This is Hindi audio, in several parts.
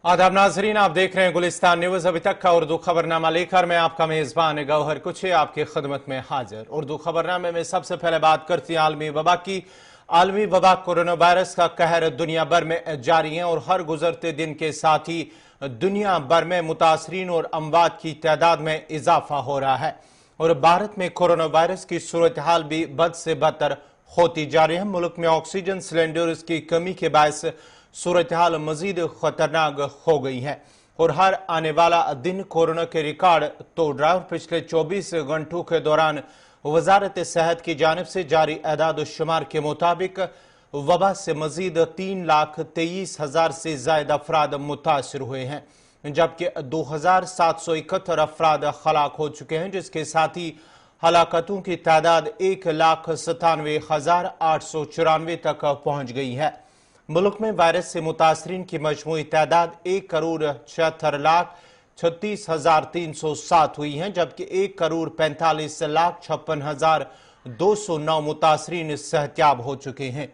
आदाब नाजरीन, आप देख रहे हैं गुलिस्तान न्यूज। अभी तक का उर्दू खबरनामा लेकर मैं आपका मेजबान गौहर कुछ आपकी खिदमत में हाजिर। उर्दू खबरनामे में सबसे पहले बात करती हैं आलमी वबा की। आलमी वबा कोरोना वायरस का कहर दुनिया भर में जारी है और हर गुजरते दिन के साथ ही दुनिया भर में मुतासरीन और अमवात की तादाद में इजाफा हो रहा है और भारत में कोरोना वायरस की सूरत हाल भी बद से बदतर होती जा रही है। मुल्क में ऑक्सीजन सिलेंडर्स की कमी के बायस सूरत हाल मजीद खतरनाक हो गई है और हर आने वाला दिन कोरोना के रिकॉर्ड तोड़ रहा है। पिछले 24 घंटों के दौरान वजारत सेहत की जानिब से जारी एदाद शुमार के मुताबिक वबा से मजीद 3,23,000 से ज्यादा अफराद मुतासर हुए हैं, जबकि 2,771 अफराद हलाक हो चुके हैं, जिसके साथ ही हलाकतों की तादाद 1,97,894 तक पहुंच गई है। मुल्क में वायरस से मुतासरीन की मजमूई तादाद 1,76,36,307 हुई है, जबकि 1,45,56,209 मुतासरीन सेहतियाब हो चुके हैं,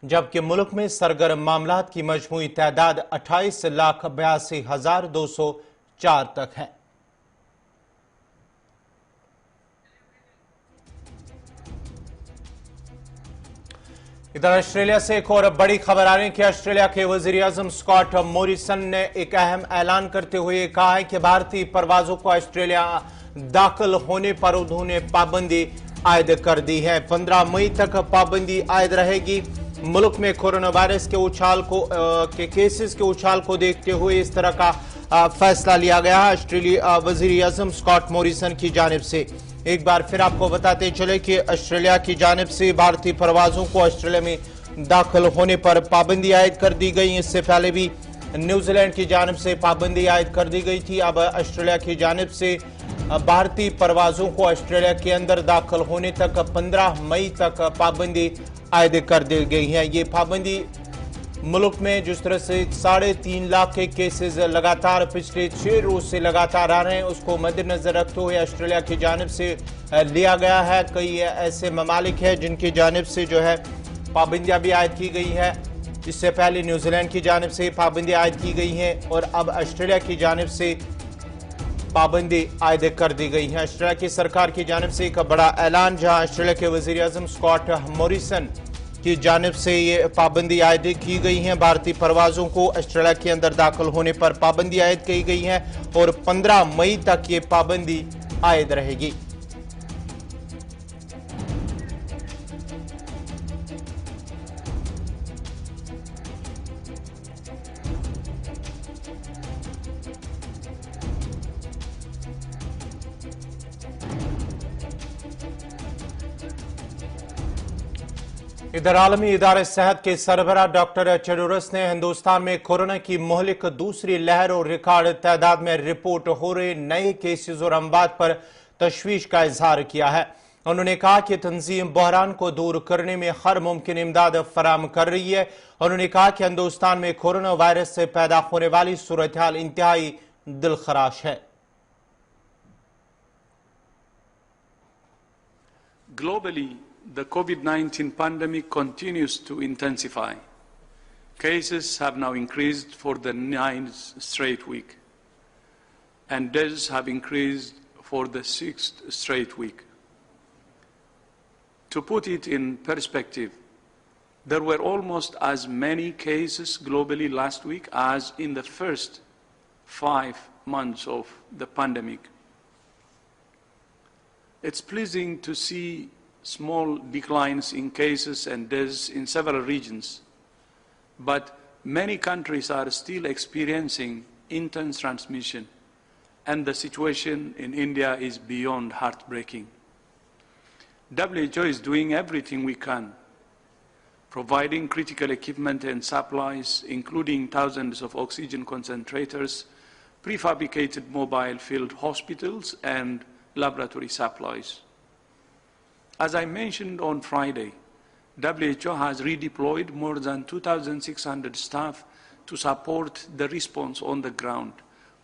जबकि मुल्क में सरगर्म मामलात की मजमूई तादाद 28,82,204 तक है। इधर ऑस्ट्रेलिया से एक और बड़ी खबर आ रही है कि ऑस्ट्रेलिया के वजीर-ए-आज़म स्कॉट मॉरिसन ने एक अहम ऐलान करते हुए कहा है कि भारतीय परवाजों को ऑस्ट्रेलिया दाखिल होने पर उन्होंने पाबंदी आयद कर दी है। 15 मई तक पाबंदी आयद रहेगी। मुल्क में कोरोना वायरस के उछाल को केसेस के उछाल को देखते हुए इस तरह का फैसला लिया गया है ऑस्ट्रेलिया वजीर-ए-आज़म स्कॉट मॉरिसन की जानिब से। एक बार फिर आपको बताते चले कि ऑस्ट्रेलिया की जानिब से भारतीय प्रवासों को ऑस्ट्रेलिया में दाखिल होने पर पाबंदी आयद कर दी गई। इससे पहले भी न्यूजीलैंड की जानिब से पाबंदी आयद कर दी गई थी। अब ऑस्ट्रेलिया की जानिब से भारतीय प्रवासों को ऑस्ट्रेलिया के अंदर दाखिल होने तक 15 मई तक पाबंदी आयद कर दी गई है। ये पाबंदी मुल्क में जिस तरह से 3.5 लाख के केसेस लगातार पिछले 6 रोज से लगातार आ रहे हैं, उसको मद्देनजर रखते हुए ऑस्ट्रेलिया की जानिब से लिया गया है। कई ऐसे ममालिक हैं जिनकी जानिब से जो है पाबंदियां भी आयद की गई है। इससे पहले न्यूजीलैंड की जानिब से पाबंदी आयद की गई हैं और अब ऑस्ट्रेलिया की जानिब से पाबंदी आयद कर दी गई है। ऑस्ट्रेलिया की सरकार की जानिब से एक बड़ा ऐलान, जहां ऑस्ट्रेलिया के वजीर-ए-आज़म स्कॉट मॉरिसन की जानिब से ये पाबंदी आयद की गई है। भारतीय परवाजों को ऑस्ट्रेलिया के अंदर दाखिल होने पर पाबंदी आयद की गई है और 15 मई तक ये पाबंदी आयद रहेगी। इधर आलमी इदारे सेहत के सरबराह डॉक्टर टेड्रोस ने हिंदुस्तान में कोरोना की मुहलिक दूसरी लहर और रिकॉर्ड तादाद में रिपोर्ट हो रहे नए केसेस और अमवात पर तशवीश का इजहार किया है। उन्होंने कहा कि तंजीम बहरान को दूर करने में हर मुमकिन इमदाद फराम कर रही है। उन्होंने कहा कि हिंदुस्तान में कोरोना वायरस से पैदा होने वाली सूरत हाल इंतहाई दिलखराश है। Globally, the COVID-19 pandemic continues to intensify. Cases have now increased for the 9th straight week, and deaths have increased for the 6th straight week. To put it in perspective, there were almost as many cases globally last week as in the first 5 months of the pandemic. It's pleasing to see small declines in cases and deaths in several regions, but many countries are still experiencing intense transmission, and the situation in India is beyond heartbreaking. WHO is doing everything we can, providing critical equipment and supplies, including thousands of oxygen concentrators, prefabricated mobile field hospitals, and laboratory supplies. As I mentioned on Friday, WHO has redeployed more than 2,600 staff to support the response on the ground,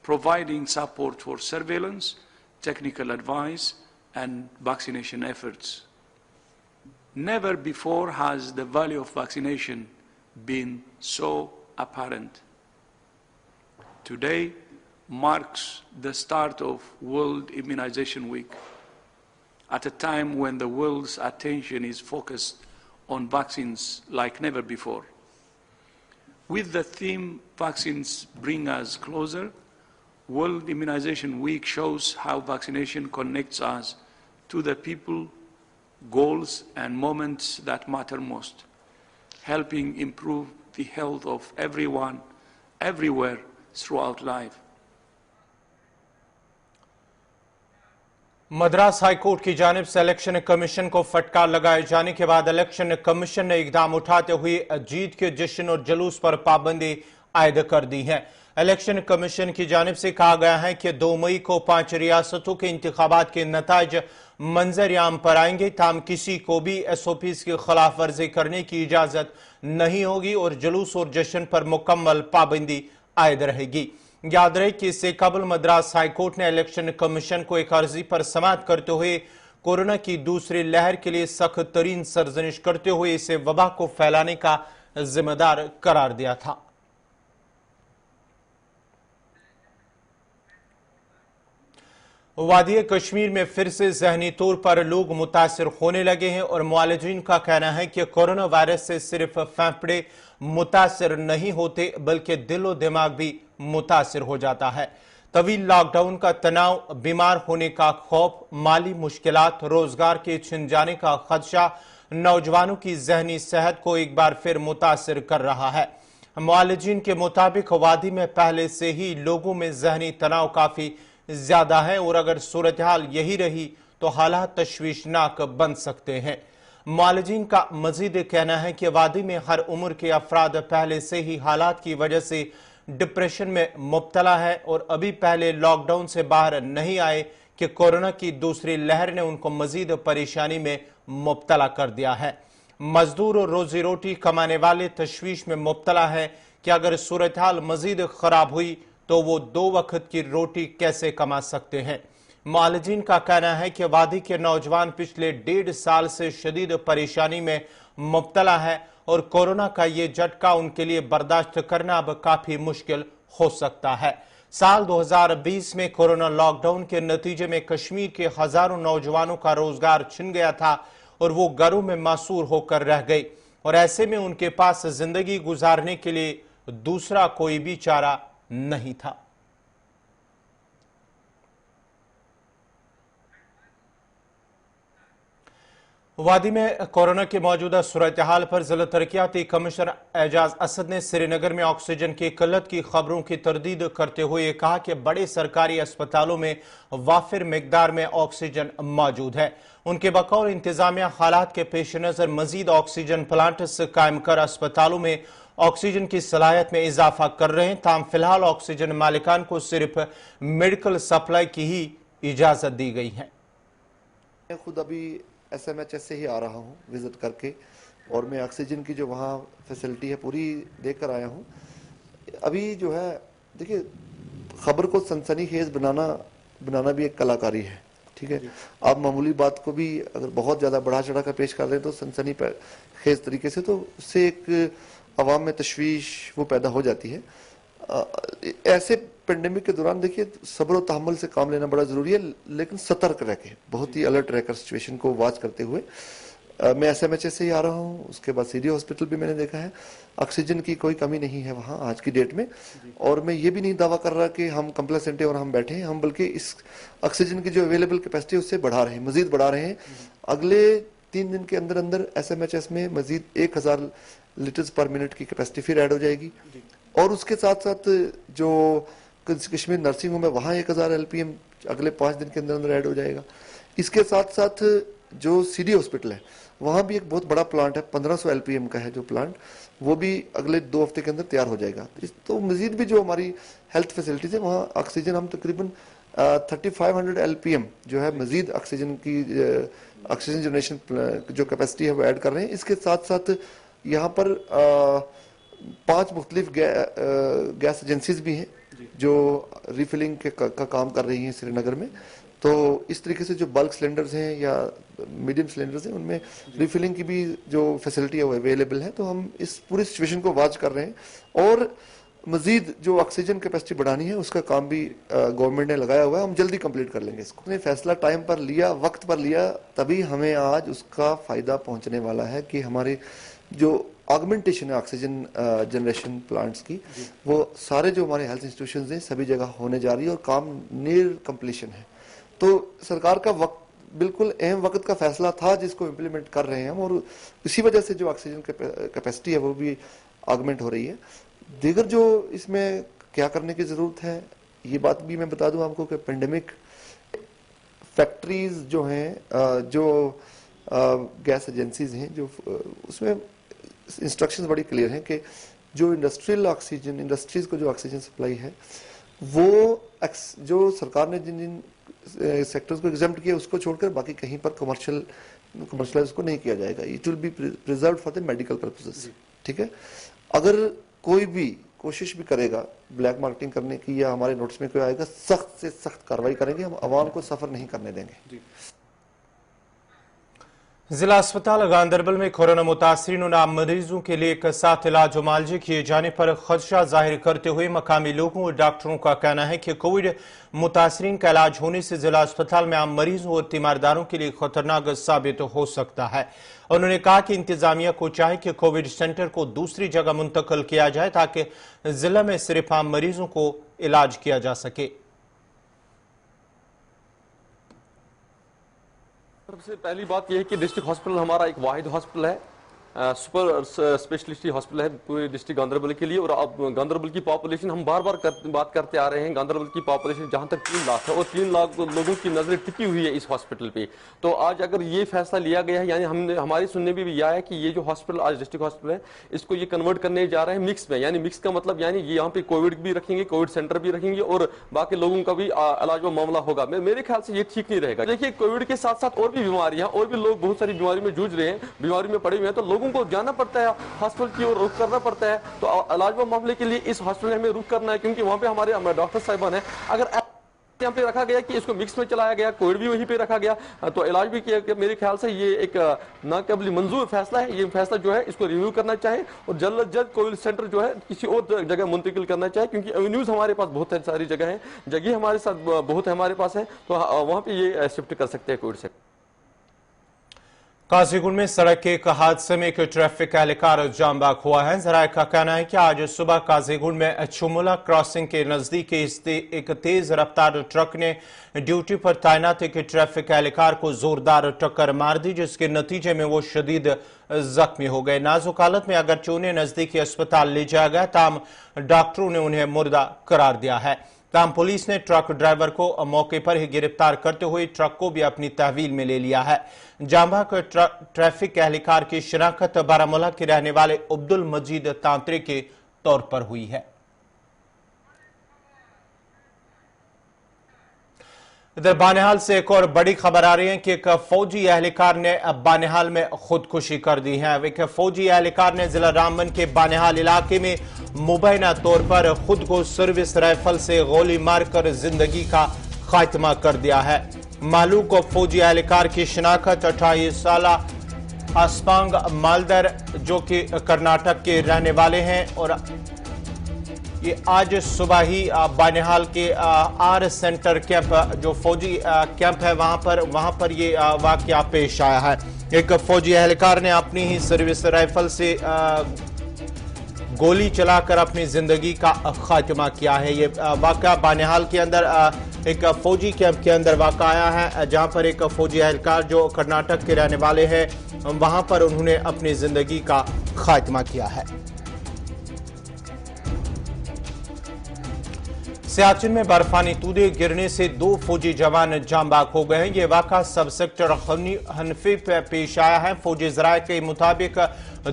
providing support for surveillance, technical advice, and vaccination efforts. Never before has the value of vaccination been so apparent. Today marks the start of World Immunization Week, at a time when the world's attention is focused on vaccines like never before. With the theme "Vaccines Bring Us Closer," World Immunization Week shows how vaccination connects us to the people, goals, and moments that matter most, helping improve the health of everyone, everywhere, throughout life. Madras high court की जानिब से इलेक्शन कमीशन को फटकार लगाए जाने के बाद इलेक्शन कमीशन ने इकदाम उठाते हुए जीत के जश्न और जुलूस पर पाबंदी आयद कर दी है। इलेक्शन कमीशन की जानिब से कहा गया है कि 2 मई को 5 रियासतों के इंतखाबात के नताइज मंजर-ए-आम पर आएंगे, ताम किसी को भी SOPs की खिलाफ वर्जी करने की इजाजत नहीं होगी और जुलूस और जश्न पर मुकम्मल पाबंदी आयद रहेगी। याद रहे कि इससे कबल मद्रास हाईकोर्ट ने इलेक्शन कमीशन को एक अर्जी पर समाअत करते हुए कोरोना की दूसरी लहर के लिए सख्त तरीन सरजनिश करते हुए इसे वबा को फैलाने का जिम्मेदार करार दिया था। वादी कश्मीर में फिर से जहनी तौर पर लोग मुतासिर होने लगे हैं और मुआलिजीन का कहना है कि कोरोना वायरस से सिर्फ फेफड़े मुतासिर नहीं होते बल्कि दिलो दिमाग भी मुतासिर हो जाता है। तवील लॉकडाउन का तनाव, बीमार होने का खौफ, माली मुश्किलात, रोजगार के छिन जाने का खदशा नौजवानों की जहनी सेहत को एक बार फिर मुतासिर कर रहा है। मुआलिजीन के मुताबिक वादी में पहले से ही लोगों में जहनी तनाव काफी ज्यादा है और अगर सूरत हाल यही रही तो हालात तशवीशनाक बन सकते हैं। मुआलिजीन का मजीद कहना है कि वादी में हर उम्र के अफराद पहले से ही हालात की वजह से डिप्रेशन में मुब्तला है और अभी पहले लॉकडाउन से बाहर नहीं आए कि कोरोना की दूसरी लहर ने उनको मजीद परेशानी में मुब्तला कर दिया है। मजदूर और रोजी रोटी कमाने वाले तशवीश में मुब्तला है कि अगर सूरत हाल मजीद खराब हुई तो वो 2 वक्त की रोटी कैसे कमा सकते हैं। मुआलिजीन का कहना है कि वादी के नौजवान पिछले 1.5 साल से शदीद परेशानी में मुब्तला है और कोरोना का ये झटका उनके लिए बर्दाश्त करना अब काफी मुश्किल हो सकता है। साल 2020 में कोरोना लॉकडाउन के नतीजे में कश्मीर के हजारों नौजवानों का रोजगार छिन गया था और वो घरों में मासूर होकर रह गए और ऐसे में उनके पास जिंदगी गुजारने के लिए दूसरा कोई भी चारा नहीं था। वादी में कोरोना की मौजूदा सूरत हाल पर जिला तरक्याती कमिश्नर एजाज असद ने श्रीनगर में ऑक्सीजन की किल्लत की खबरों की तरदीद करते हुए कहा कि बड़े सरकारी अस्पतालों में वाफिर मिकदार में ऑक्सीजन मौजूद है। उनके बकौल इंतजामिया हालात के पेश नजर मजीद ऑक्सीजन प्लांट्स कायम कर अस्पतालों में ऑक्सीजन की सलाहियत में इजाफा कर रहे हैं। ताम फिलहाल ऑक्सीजन मालिकान को सिर्फ मेडिकल सप्लाई की ही इजाजत दी गई है। खुद अभी SMHS से ही आ रहा हूँ विजिट करके और मैं ऑक्सीजन की जो वहाँ फैसिलिटी है पूरी देख कर आया हूँ। अभी जो है देखिए, खबर को सनसनीखेज बनाना भी एक कलाकारी है, ठीक है। आप मामूली बात को भी अगर बहुत ज़्यादा बढ़ा चढ़ा कर पेश कर रहे हैं तो सनसनीखेज तरीके से, तो उससे एक अवाम में तशवीश वो पैदा हो जाती है। ऐसे पेंडेमिक के दौरान देखिए सब्र और तहम्मुल से काम लेना बड़ा ज़रूरी है, लेकिन सतर्क रह के, बहुत ही अलर्ट रहकर सिचुएशन को वॉच करते हुए मैं SMHS से ही आ रहा हूँ। उसके बाद CD हॉस्पिटल भी मैंने देखा है, ऑक्सीजन की कोई कमी नहीं है वहाँ आज की डेट में। और मैं ये भी नहीं दावा कर रहा कि हम कंप्लेसेंट है और हम बैठे हैं, हम बल्कि इस ऑक्सीजन की जो अवेलेबल कैपेसिटी है उससे बढ़ा रहे हैं, मजीद बढ़ा रहे हैं। अगले 3 दिन के अंदर अंदर SMHS में मजीद 1000 लीटर्स पर मिनट की कैपेसिटी फिर ऐड हो जाएगी। और उसके साथ साथ जो कश्मीर नर्सिंग होम है वहाँ 1000 LPM अगले 5 दिन के अंदर अंदर ऐड हो जाएगा। इसके साथ साथ जो CD हॉस्पिटल है वहाँ भी एक बहुत बड़ा प्लांट है, 1500 LPM का है जो प्लांट, वो भी अगले 2 हफ्ते के अंदर तैयार हो जाएगा। तो मजीद भी जो हमारी हेल्थ फैसिलिटीज है वहाँ ऑक्सीजन हम तकरीबन 3500 LPM जो है मजीद ऑक्सीजन की ऑक्सीजन जनरेशन जो कैपेसिटी है वो ऐड कर रहे हैं। इसके साथ साथ यहाँ पर 5 मुख्तलिफ गैस एजेंसीज भी हैं जो रिफिलिंग का काम कर रही हैं श्रीनगर में। तो इस तरीके से जो बल्क सिलेंडर्स हैं या मीडियम सिलेंडर्स हैं उनमें रिफिलिंग की भी जो फैसिलिटी है वो अवेलेबल है। तो हम इस पूरी सिचुएशन को वॉच कर रहे हैं और मजीद जो ऑक्सीजन कैपेसिटी बढ़ानी है उसका काम भी गवर्नमेंट ने लगाया हुआ है, हम जल्दी कंप्लीट कर लेंगे इसको। हमने फैसला टाइम पर लिया, वक्त पर लिया, तभी हमें आज उसका फायदा पहुंचने वाला है कि हमारे जो ऑगमेंटेशन है ऑक्सीजन जनरेशन प्लांट्स की, वो सारे जो हमारे हेल्थ इंस्टीट्यूशंस हैं सभी जगह होने जा रही है और काम नियर कंप्लीशन है। तो सरकार का वक्त बिल्कुल अहम वक्त का फैसला था जिसको इम्प्लीमेंट कर रहे हैं हम, और इसी वजह से जो ऑक्सीजन कैपेसिटी है वो भी ऑगमेंट हो रही है। दीगर जो इसमें क्या करने की जरूरत है, ये बात भी मैं बता दूं आपको कि पेंडेमिक फैक्ट्रीज जो हैं, जो गैस एजेंसीज हैं, जो उसमें इंस्ट्रक्शंस बड़ी क्लियर हैं कि जो इंडस्ट्रियल ऑक्सीजन, इंडस्ट्रीज को जो ऑक्सीजन सप्लाई है वो जो सरकार ने जिन जिन सेक्टर्स को एग्जाम्प्ट किया उसको छोड़कर बाकी कहीं पर कमर्शियलाइज को नहीं किया जाएगा। It will be preserve for the medical purposes. ठीक है, अगर कोई भी कोशिश भी करेगा ब्लैक मार्केटिंग करने की या हमारे नोटिस में कोई आएगा, सख्त से सख्त कार्रवाई करेंगे, हम आवाम को सफर नहीं करने देंगे। जिला अस्पताल गांधरबल में कोरोना मुतासरीन और आम मरीजों के लिए एक साथ इलाज और मुआलजे किए जाने पर खदशा जाहिर करते हुए मकामी लोगों और डॉक्टरों का कहना है कि कोविड मुतासरीन का इलाज होने से जिला अस्पताल में आम मरीजों और तीमारदारों के लिए खतरनाक साबित हो सकता है। उन्होंने कहा कि इंतजामिया को चाहे कि कोविड सेंटर को दूसरी जगह मुंतकिल किया जाए ताकि जिला में सिर्फ आम मरीजों को इलाज किया जा सके। सबसे पहली बात यह है कि डिस्ट्रिक्ट हॉस्पिटल हमारा एक वाहिद हॉस्पिटल है, सुपर स्पेशलिटी हॉस्पिटल है पूरे डिस्ट्रिक्ट गांधरबल के लिए। और अब गांधरबल की पॉपुलेशन हम बार बार बात करते आ रहे हैं, गांधरबल की पॉपुलेशन जहां तक 3 लाख है और 3 लाख लोगों की नजरें टिकी हुई है इस हॉस्पिटल पे। तो आज अगर ये फैसला लिया गया है, यानी हमारी सुनने में भी यह है कि ये जो हॉस्पिटल आज डिस्ट्रिक्ट हॉस्पिटल है इसको ये कन्वर्ट करने जा रहे हैं मिक्स में। यानी मिक्स का मतलब यानी ये यहाँ पे कोविड भी रखेंगे, कोविड सेंटर भी रखेंगे और बाकी लोगों का भी इलाज व मामला होगा। मेरे ख्याल से ये ठीक नहीं रहेगा। देखिए, कोविड के साथ साथ और भी बीमारियां, और भी लोग बहुत सारी बीमारी में जूझ रहे हैं, बीमारी में पड़े हुए हैं, तो लोगों को जाना पड़ता है हॉस्पिटल की ओर रुख करना पड़ता है। तो इलाज व मामले के लिए इस हॉस्पिटल में हमें रुख करना है, क्योंकि वहां पे हमारे डॉक्टर साहिबान है। अगर यहाँ पे रखा गया कि इसको मिक्स में चलाया गया, कोविड भी वहीं पे रखा गया, तो इलाज भी किया गया, मेरे ख्याल से ये एक नाकाबिल मंजूर फैसला है। ये फैसला जो है इसको रिव्यू करना चाहिए और जल्द जल्द कोविड सेंटर जो है किसी और जगह मुंतकिल करना चाहिए, क्योंकि एवेन्यूज हमारे पास बहुत सारी जगह है, जगह हमारे साथ बहुत है हमारे पास है, तो वहां पे ये शिफ्ट कर सकते हैं कोविड सेंटर। काजीगुंड में सड़क के एक हादसे में एक ट्रैफिक एहलकार जाम बाग हुआ है। जराये का कहना है कि आज सुबह काजीगुंड में चुमुला क्रॉसिंग के नजदीक एक तेज रफ्तार ट्रक ने ड्यूटी पर तैनात एक ट्रैफिक एहलकार को जोरदार टक्कर मार दी, जिसके नतीजे में वो शदीद जख्मी हो गए। नाजुक हालत में अगरचे उन्हें नजदीकी अस्पताल ले जाया गया, ताहम डॉक्टरों ने उन्हें मुर्दा करार दिया है। ताहम पुलिस ने ट्रक ड्राइवर को मौके पर ही गिरफ्तार करते हुए ट्रक को भी अपनी तहवील में ले लिया है। जांबा के ट्रैफिक एहलकार की शिनाख्त बारामूला के रहने वाले अब्दुल मजीद तांत्रे के तौर पर हुई है। इधर बानिहाल से एक और बड़ी खबर आ रही है कि एक फौजी एहलकार ने बानिहाल में खुदकुशी कर दी है। एक फौजी एहलकार ने जिला रामबन के बानिहाल इलाके में मुबैना तौर पर खुद को सर्विस राइफल से गोली मारकर जिंदगी का खात्मा कर दिया है। मालूक फौजी एहलकार की शिनाख्त 28 साल आसपांग मालदर जो कि कर्नाटक के रहने वाले हैं और ये आज सुबह ही बानिहाल के आर सेंटर कैंप जो फौजी कैंप है वहां पर ये वाकया पेश आया है। एक फौजी एहलकार ने अपनी ही सर्विस राइफल से गोली चलाकर अपनी जिंदगी का खात्मा किया है। ये वाकया बानिहाल के अंदर एक फौजी कैंप के अंदर वाकया आया है, जहां पर एक फौजी एहलकार जो कर्नाटक के रहने वाले हैं वहां पर उन्होंने अपनी जिंदगी का खात्मा किया है। सियाचिन में बर्फानी तूदे गिरने से 2 फौजी जवान जाम बाग हो गए हैं। यह वाक़ा सब सेक्टर हनफी पे पेश आया है। फौजी जराये के मुताबिक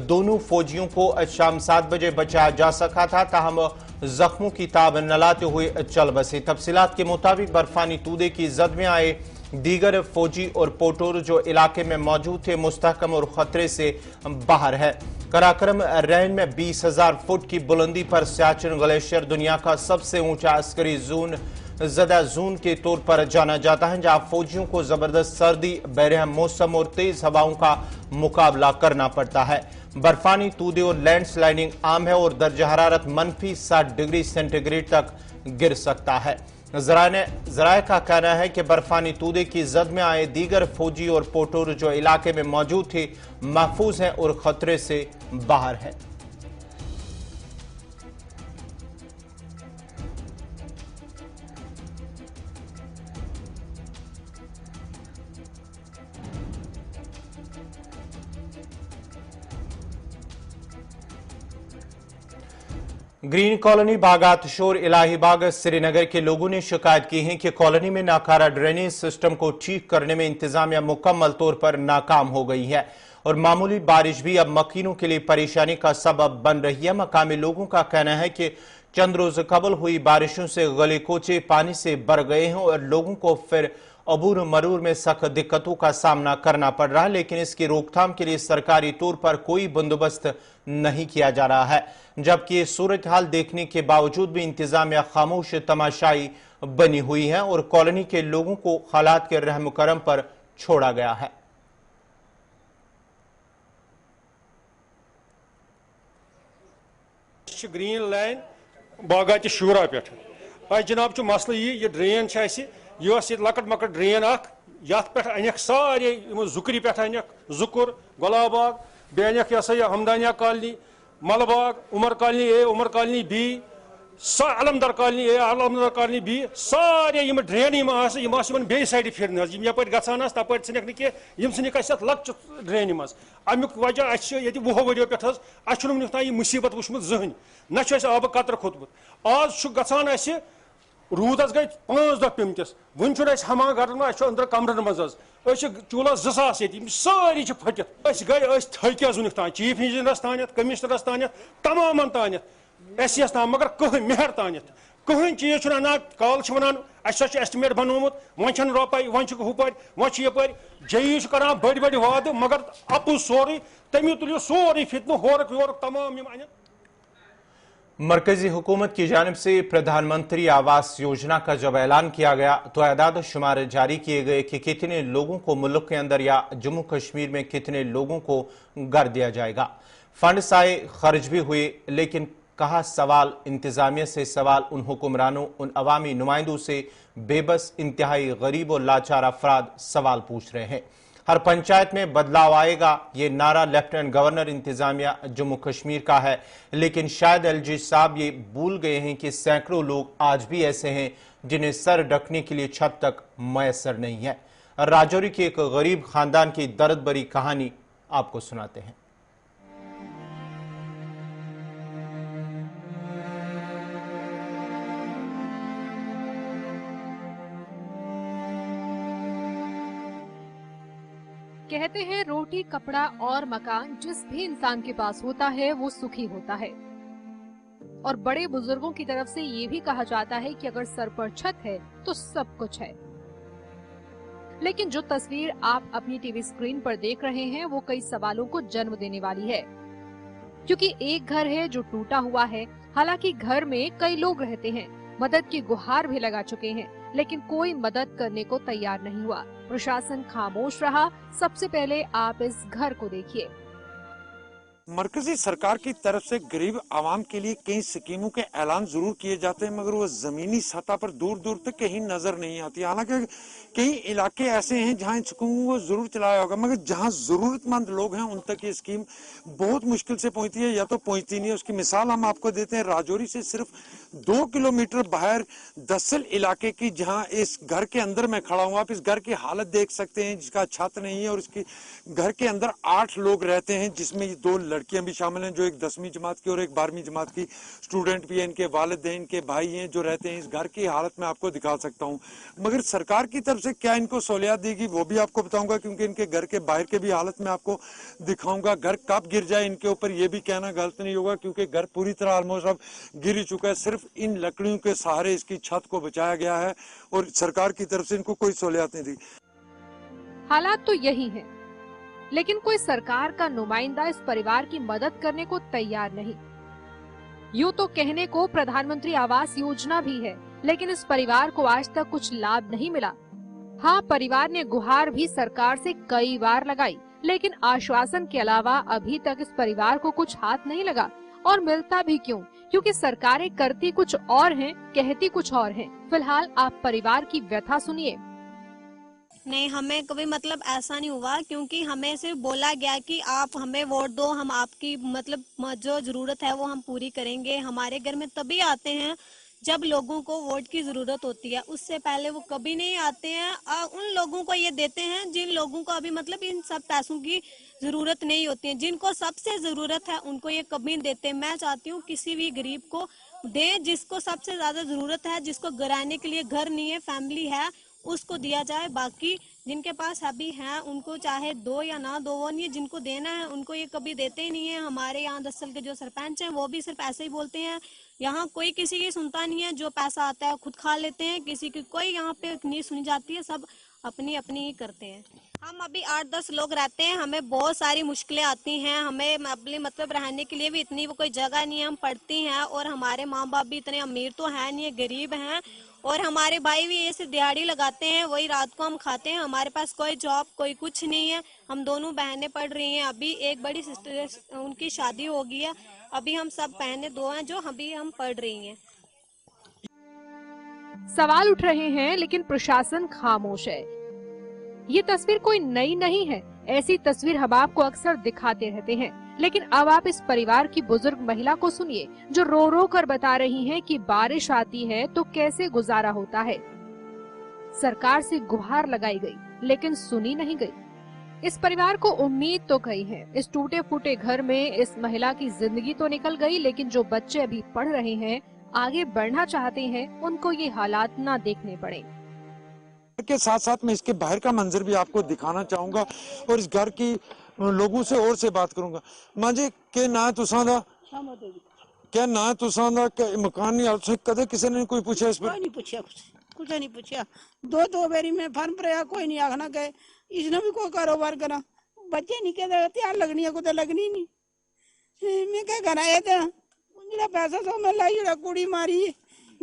दोनों फौजियों को शाम 7 बजे बचाया जा सका था, ताहम जख्मों की ताब न लाते हुए चल बसे। तफसीलात के मुताबिक बर्फानी तूदे की जद में आए दीगर फौजी और पोटोर जो इलाके में मौजूद थे मुस्तहकम और खतरे से बाहर है। कराक्रम रेंज में 20,000 फुट की बुलंदी पर सियाचिन ग्लेशियर दुनिया का सबसे ऊंचा अस्करी जोन के तौर पर जाना जाता है, जहां फौजियों को जबरदस्त सर्दी, बेरहम मौसम और तेज हवाओं का मुकाबला करना पड़ता है। बर्फानी तूदे और लैंडस्लाइडिंग आम है और दर्जा हरारत -60 डिग्री सेंटीग्रेड तक गिर सकता है। ज़राए का कहना है कि बर्फानी तूदे की जद में आए दीगर फौजी और पोटोर जो इलाके में मौजूद थे महफूज हैं और खतरे से बाहर है। ग्रीन कॉलोनी बागात शोर इलाही बाग श्रीनगर के लोगों ने शिकायत की है कि कॉलोनी में नाकारा ड्रेनेज सिस्टम को ठीक करने में इंतजामिया मुकम्मल तौर पर नाकाम हो गई है और मामूली बारिश भी अब मकीनों के लिए परेशानी का सबब बन रही है। मकामी लोगों का कहना है कि चंद रोज कबल हुई बारिशों से गली कोचे पानी से भर गए हैं और लोगों को फिर अबूर मरूर में सख्त दिक्कतों का सामना करना पड़ रहा है, लेकिन इसकी रोकथाम के लिए सरकारी तौर पर कोई बंदोबस्त नहीं किया जा रहा है। जबकि ये सूरत हाल देखने के बावजूद भी इंतजामिया खामोश तमाशाई बनी हुई है और कॉलोनी के लोगों को हालात के रहम करम पर छोड़ा गया है। ग्रीन लाइन बागात शूरा पे जनाब मसल ये ड्रेन यह लकट मकट ड्रेन अख सारे जुकरी पे जुकुर गुलाबाग बे यह हमदानिया कॉलोनी मलबाग उमर कॉलोनी ए उमर कॉलोनी बी अलमदर कॉलोनी ए अलमदर कॉलोनी बी सारे ड्रेन बे साइड फिर यपर गसान तप सन कह लक्च ड्रेन मज अमुक वजह ये 20 वरियो पे अ मुसीबत वुचमुत जहन न आब कतर खोतमुत आज गसान रूद गई 5 दह पिमतिस वन हमा घर अंदर कमरन मज चूल्हा 2000 ये सारी फटित गई थक वन चीफ इंजीनियरस तान कमिश्नरस तान तमाम तान एस तान मगर कह मेहर तान कहें चीज अना कल वन एस्टिमेट बनोमुत वन रोपे वन हुपर वन यपर जई कर बड़ बड़ वाद मगर अपुज सोरे तमी तुलो सोरे फितन होरक योरक तमाम मरकजी हुकूमत की जानिब से प्रधानमंत्री आवास योजना का जब ऐलान किया गया तो आदाद शुमार जारी किए गए कि कितने लोगों को मुल्क के अंदर या जम्मू कश्मीर में कितने लोगों को घर दिया जाएगा। फंड्स आए, खर्च भी हुए, लेकिन कहा सवाल इंतजामिया से सवाल उन हुक्मरानों, उन अवामी नुमाइंदों से बेबस इंतहाई गरीब और लाचार अफराद सवाल पूछ रहे हैं। हर पंचायत में बदलाव आएगा, ये नारा लेफ्टिनेंट गवर्नर इंतजामिया जम्मू कश्मीर का है, लेकिन शायद एलजी साहब ये भूल गए हैं कि सैकड़ों लोग आज भी ऐसे हैं जिन्हें सर ढकने के लिए छत तक मैसर नहीं है। राजौरी के एक गरीब खानदान की दर्द भरी कहानी आपको सुनाते हैं। कहते हैं रोटी, कपड़ा और मकान जिस भी इंसान के पास होता है वो सुखी होता है, और बड़े बुजुर्गों की तरफ से ये भी कहा जाता है कि अगर सर पर छत है तो सब कुछ है। लेकिन जो तस्वीर आप अपनी टीवी स्क्रीन पर देख रहे हैं वो कई सवालों को जन्म देने वाली है, क्योंकि एक घर है जो टूटा हुआ है। हालांकि घर में कई लोग रहते हैं, मदद की गुहार भी लगा चुके हैं, लेकिन कोई मदद करने को तैयार नहीं हुआ। प्रशासन खामोश रहा। सबसे पहले आप इस घर को देखिए। मरकजी सरकार की तरफ से गरीब आवाम के लिए कई स्कीमों के ऐलान जरूर किए जाते हैं, मगर वो जमीनी सतह पर दूर दूर तक कहीं नजर नहीं आती। हालांकि कई इलाके ऐसे हैं जहां स्कीम को जरूर चलाया होगा, मगर जहां जरूरतमंद लोग हैं उन तक ये स्कीम बहुत मुश्किल से पहुंचती है या तो पहुंचती नहीं है। उसकी मिसाल हम आपको देते हैं राजौरी से सिर्फ 2 किलोमीटर बाहर दसल इलाके की, जहाँ इस घर के अंदर मैं खड़ा हूँ। आप इस घर की हालत देख सकते हैं, जिसका छत नहीं है और इसकी घर के अंदर 8 लोग रहते हैं, जिसमें 2 लड़कियां भी शामिल हैं जो एक 10वीं जमात की और एक 12वीं जमात की स्टूडेंट भी है। इनके वालिद हैं, इनके भाई हैं जो रहते हैं। इस घर की हालत मैं आपको दिखा सकता हूं, मगर सरकार की तरफ से क्या इनको सहूलियत देगी वो भी आपको बताऊंगा, क्योंकि इनके घर के बाहर के भी हालत मैं आपको दिखाऊंगा। घर कब गिर जाए इनके ऊपर ये भी कहना गलत नहीं होगा, क्योंकि घर पूरी तरह ऑलमोस्ट अब गिर चुका है। सिर्फ इन लकड़ियों के सहारे इसकी छत को बचाया गया है और सरकार की तरफ से इनको कोई सहूलियत नहीं दी। हालात तो यही है, लेकिन कोई सरकार का नुमाइंदा इस परिवार की मदद करने को तैयार नहीं। यूँ तो कहने को प्रधानमंत्री आवास योजना भी है, लेकिन इस परिवार को आज तक कुछ लाभ नहीं मिला। हाँ, परिवार ने गुहार भी सरकार से कई बार लगाई, लेकिन आश्वासन के अलावा अभी तक इस परिवार को कुछ हाथ नहीं लगा। और मिलता भी क्यों? क्योंकि सरकारें करती कुछ और हैं, कहती कुछ और हैं। फिलहाल आप परिवार की व्यथा सुनिए। नहीं, हमें कभी मतलब ऐसा नहीं हुआ, क्योंकि हमें सिर्फ बोला गया कि आप हमें वोट दो, हम आपकी मतलब जो जरूरत है वो हम पूरी करेंगे। हमारे घर में तभी आते हैं जब लोगों को वोट की जरूरत होती है, उससे पहले वो कभी नहीं आते हैं। उन लोगों को ये देते हैं जिन लोगों को अभी मतलब इन सब पैसों की जरूरत नहीं होती है। जिनको सबसे जरूरत है उनको ये कभी नहीं देते। मैं चाहती हूँ किसी भी गरीब को दे, जिसको सबसे ज्यादा जरूरत है, जिसको गिराने के लिए घर नहीं है, फैमिली है, उसको दिया जाए। बाकी जिनके पास अभी हैं उनको चाहे दो या ना दो, वो नहीं, जिनको देना है उनको ये कभी देते ही नहीं है। हमारे यहाँ दरअसल के जो सरपंच हैं वो भी सिर्फ ऐसे ही बोलते हैं। यहाँ कोई किसी की सुनता नहीं है, जो पैसा आता है खुद खा लेते हैं, किसी की कोई यहाँ पे नहीं सुनी जाती है, सब अपनी अपनी ही करते हैं। हम अभी 8-10 लोग रहते हैं, हमें बहुत सारी मुश्किलें आती हैं। हमें अपने मतलब रहने के लिए भी इतनी वो कोई जगह नहीं है, हम पढ़ती हैं और हमारे माँ बाप भी इतने अमीर तो है नहीं है, गरीब हैं। और हमारे भाई भी ऐसे दिहाड़ी लगाते हैं, वही रात को हम खाते हैं। हमारे पास कोई जॉब कोई कुछ नहीं है। हम दोनों बहनें पढ़ रही हैं, अभी एक बड़ी सिस्टर उनकी शादी हो गई है। अभी हम सब बहनें दो हैं जो अभी हम पढ़ रही हैं। सवाल उठ रहे हैं लेकिन प्रशासन खामोश है। ये तस्वीर कोई नई नहीं है, ऐसी तस्वीर हम आपको अक्सर दिखाते रहते हैं। लेकिन अब आप इस परिवार की बुजुर्ग महिला को सुनिए, जो रो रो कर बता रही हैं कि बारिश आती है तो कैसे गुजारा होता है। सरकार से गुहार लगाई गई लेकिन सुनी नहीं गई। इस परिवार को उम्मीद तो कई है। इस टूटे फूटे घर में इस महिला की जिंदगी तो निकल गई, लेकिन जो बच्चे अभी पढ़ रहे हैं, आगे बढ़ना चाहते हैं, उनको ये हालात ना देखने पड़े। के साथ साथ मैं इसके बाहर का मंजर भी आपको दिखाना चाहूंगा और इस घर की लोगों से और से बात करूंगा। मां जी के ना तुसा दा क्या ना तुसा दा मकान नहीं आल कदे किसी ने कोई पूछा इस पर? कोई नहीं पूछा, कुछ नहीं पूछा। दो बारी में फर्म पर कोई नहीं आखना गए इसने भी कोई कारोबार करा। बच्चे नहीं कहते त्यार लगनी है, को लगनी नहीं। मैं क्या करा, ये तो पैसा तो मैं लाई जरा कुड़ी मारी है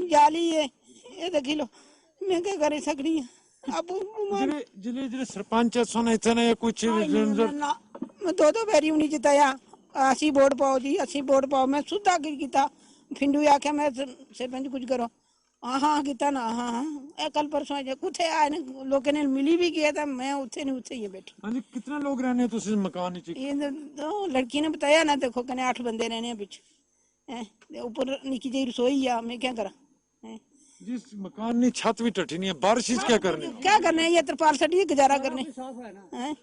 जाली है, ये देख लो। मैं क्या कर सकनी है अब? जिले सरपंच सोना इतना या कुछ दो बारी नहीं जिताया। 80 वोट पाओ जी, 80 वोट पाओ। मैं सुधा किया फिंडू आख्या मैं सरपंच कुछ करो। हाँ किता ना, हाँ कल परसों कुछ आए लोगों ने मिली भी किया था। मैं उसे नहीं उसे ही बैठी। हाँ जी, कितने लोग रहने हैं तो मकान? ये तो लड़की ने बताया ना, देखो कहने 8 बंदे रहने हैं पीछे, ऊपर निकी जी रसोई है। मैं क्या करा, जिस मकान की छत भी टटी नहीं है, बारिश क्या करने ये तरपाल सटी गुजारा करने हैं।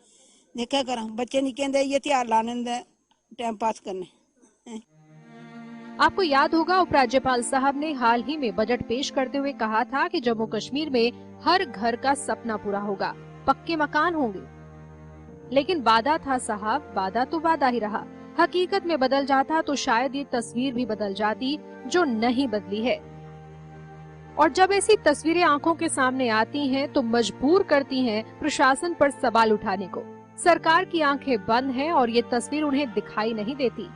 क्या करा, बच्चे नहीं कहते ये त्यार लाने टाइम पास करने। आपको याद होगा उपराज्यपाल साहब ने हाल ही में बजट पेश करते हुए कहा था कि जम्मू कश्मीर में हर घर का सपना पूरा होगा, पक्के मकान होंगे। लेकिन वादा था साहब, वादा तो वादा ही रहा। हकीकत में बदल जाता तो शायद ये तस्वीर भी बदल जाती, जो नहीं बदली है। और जब ऐसी तस्वीरें आंखों के सामने आती हैं तो मजबूर करती हैं प्रशासन पर सवाल उठाने को। सरकार की आंखें बंद हैं और ये तस्वीर उन्हें दिखाई नहीं देती,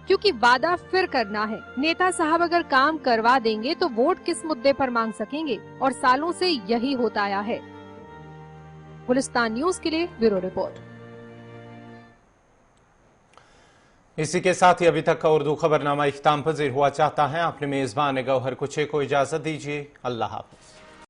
क्योंकि वादा फिर करना है। नेता साहब अगर काम करवा देंगे तो वोट किस मुद्दे पर मांग सकेंगे, और सालों से यही होता आया है। गुलिस्तान न्यूज के लिए ब्यूरो रिपोर्ट। इसी के साथ ही अभी तक का उर्दू खबरनामा इख्तिताम पजीर हुआ चाहता है। अपने मेजबान गौहर कुछे को इजाजत दीजिए। अल्लाह हाफिज।